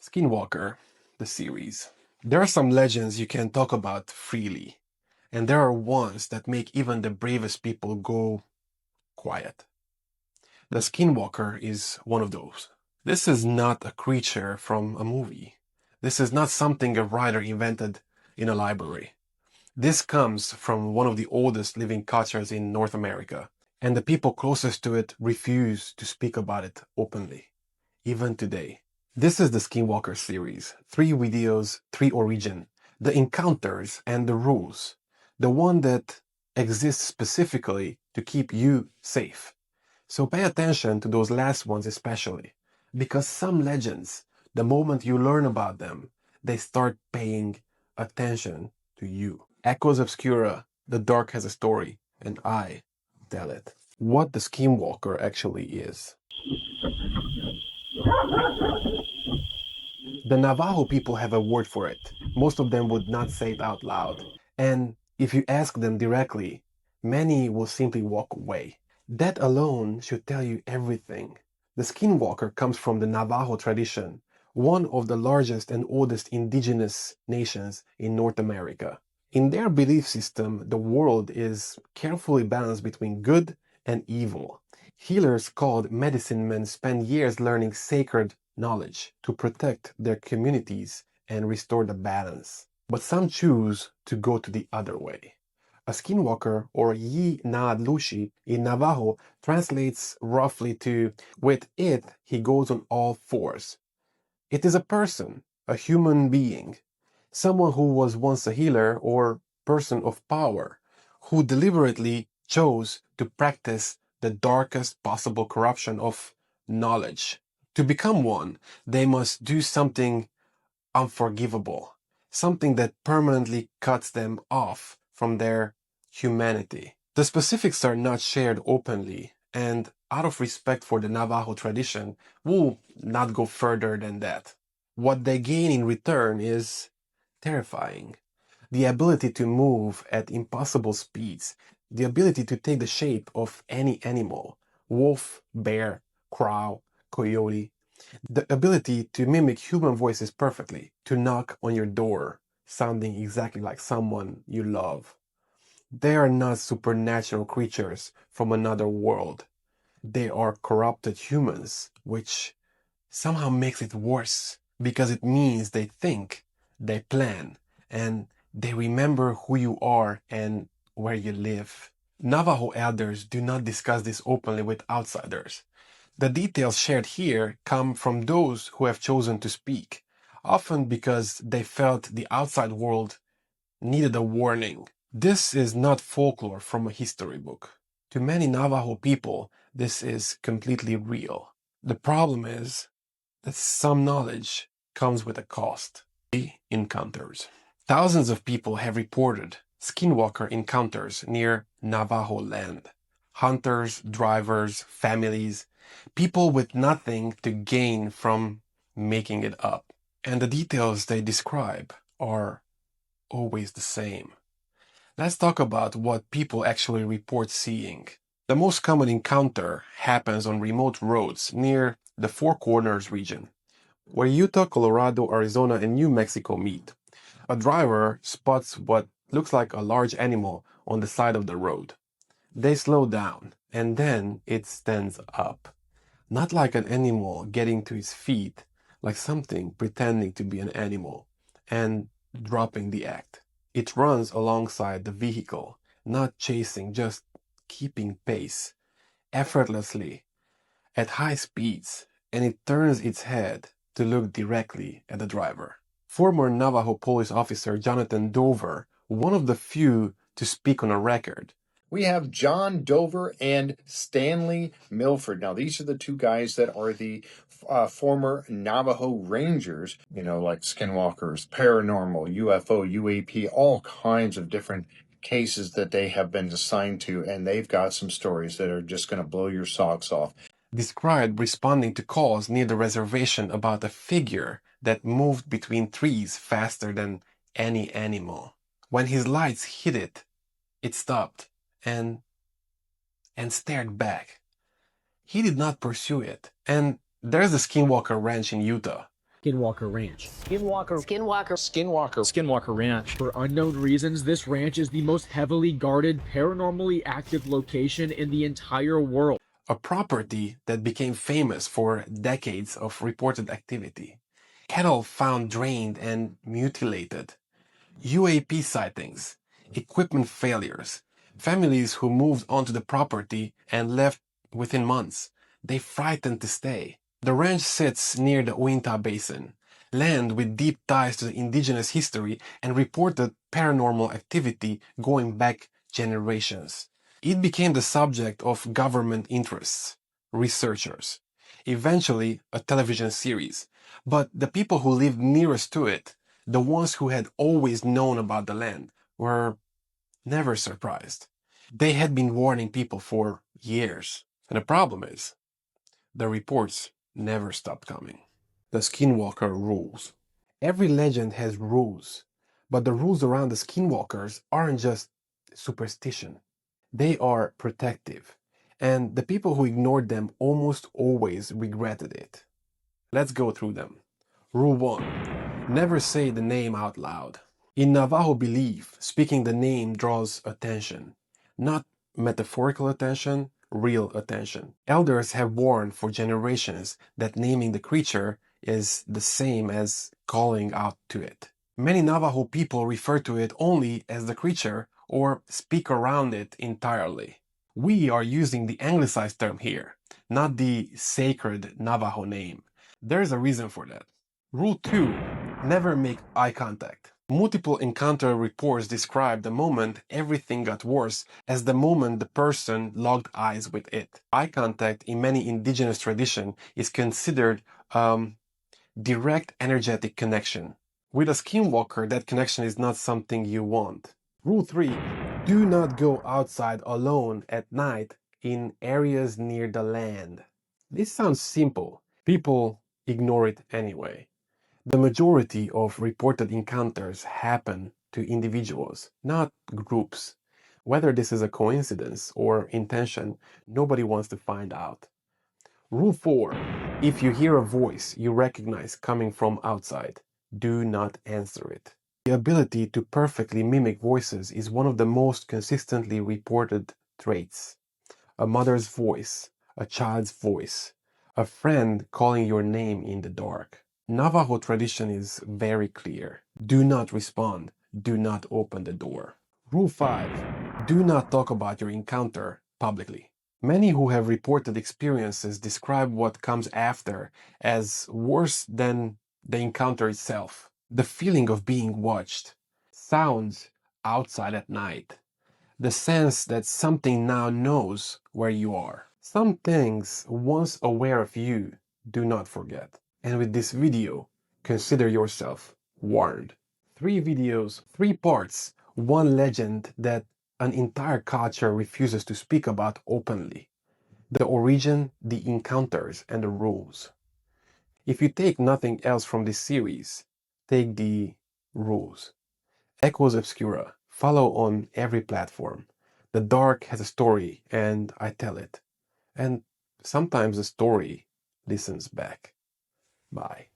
Skinwalker, the series. There are some legends you can talk about freely, and there are ones that make even the bravest people go quiet. The Skinwalker is one of those. This is not a creature from a movie. This is not something a writer invented in a library. This comes from one of the oldest living cultures in North America, and the people closest to it refuse to speak about it openly, even today. This is the Skinwalker series. 3 videos, 3 origin. The encounters and the rules. The one that exists specifically to keep you safe. So pay attention to those last ones especially. Because some legends, the moment you learn about them, they start paying attention to you. Echoes Obscura, the dark has a story, and I tell it. What the Skinwalker actually is. The Navajo people have a word for it. Most of them would not say it out loud. And if you ask them directly, many will simply walk away. That alone should tell you everything. The Skinwalker comes from the Navajo tradition, one of the largest and oldest indigenous nations in North America. In their belief system, the world is carefully balanced between good and evil. Healers called medicine men spend years learning sacred knowledge to protect their communities and restore the balance. But some choose to go to the other way. A skinwalker, or Yi Naad Lushi in Navajo, translates roughly to, with it, he goes on all fours. It is a person, a human being, someone who was once a healer or person of power, who deliberately chose to practice the darkest possible corruption of knowledge. To become one, they must do something unforgivable, something that permanently cuts them off from their humanity. The specifics are not shared openly, and out of respect for the Navajo tradition, we'll not go further than that. What they gain in return is terrifying. The ability to move at impossible speeds, the ability to take the shape of any animal, wolf, bear, crow, coyote, the ability to mimic human voices perfectly, to knock on your door, sounding exactly like someone you love. They are not supernatural creatures from another world. They are corrupted humans, which somehow makes it worse, because it means they think, they plan, and they remember who you are and where you live. Navajo elders do not discuss this openly with outsiders. The details shared here come from those who have chosen to speak, often because they felt the outside world needed a warning. This is not folklore from a history book. To many Navajo people, this is completely real. The problem is that some knowledge comes with a cost. Encounters. Thousands of people have reported skinwalker encounters near Navajo land. Hunters, drivers, families, people with nothing to gain from making it up. And the details they describe are always the same. Let's talk about what people actually report seeing. The most common encounter happens on remote roads near the Four Corners region, where Utah, Colorado, Arizona, and New Mexico meet. A driver spots what looks like a large animal on the side of the road. They slow down, and then it stands up. Not like an animal getting to its feet, like something pretending to be an animal, and dropping the act. It runs alongside the vehicle, not chasing, just keeping pace, effortlessly, at high speeds, and it turns its head to look directly at the driver. Former Navajo police officer Jonathan Dover, one of the few to speak on a record. We have John Dover and Stanley Milford. Now, these are the two guys that are the former Navajo Rangers, like Skinwalkers, Paranormal, UFO, UAP, all kinds of different cases that they have been assigned to, and they've got some stories that are just going to blow your socks off. Described responding to calls near the reservation about a figure that moved between trees faster than any animal. When his lights hit it, it stopped and stared back. He did not pursue it. And there's the Skinwalker Ranch in Utah. Skinwalker Ranch. Skinwalker Ranch. For unknown reasons, this ranch is the most heavily guarded, paranormally active location in the entire world. A property that became famous for decades of reported activity. Cattle found drained and mutilated. UAP sightings, equipment failures, families who moved onto the property and left within months. They frightened to stay. The ranch sits near the Uinta Basin, land with deep ties to the indigenous history and reported paranormal activity going back generations. It became the subject of government interests, researchers, eventually a television series. But the people who lived nearest to it, the ones who had always known about the land, were never surprised. They had been warning people for years. And the problem is, the reports never stopped coming. The Skinwalker rules. Every legend has rules, but the rules around the Skinwalkers aren't just superstition. They are protective, and the people who ignored them almost always regretted it. Let's go through them. Rule 1. Never say the name out loud. In Navajo belief, speaking the name draws attention. Not metaphorical attention, real attention. Elders have warned for generations that naming the creature is the same as calling out to it. Many Navajo people refer to it only as the creature or speak around it entirely. We are using the anglicized term here, not the sacred Navajo name. There's a reason for that. Rule 2. Never make eye contact. Multiple encounter reports describe the moment everything got worse as the moment the person locked eyes with it. Eye contact in many indigenous traditions is considered direct energetic connection. With a skinwalker, that connection is not something you want. Rule 3. Do not go outside alone at night in areas near the land. This sounds simple. People ignore it anyway. The majority of reported encounters happen to individuals, not groups. Whether this is a coincidence or intention, nobody wants to find out. Rule 4. If you hear a voice you recognize coming from outside, do not answer it. The ability to perfectly mimic voices is one of the most consistently reported traits. A mother's voice, a child's voice, a friend calling your name in the dark. Navajo tradition is very clear. Do not respond. Do not open the door. Rule 5. Do not talk about your encounter publicly. Many who have reported experiences describe what comes after as worse than the encounter itself. The feeling of being watched, sounds outside at night, the sense that something now knows where you are. Some things once aware of you do not forget. And with this video, consider yourself warned. 3 videos, 3 parts, 1 legend that an entire culture refuses to speak about openly. The origin, the encounters, and the rules. If you take nothing else from this series, take the rules. Echoes Obscura. Follow on every platform. The dark has a story, and I tell it. And sometimes the story listens back. Bye.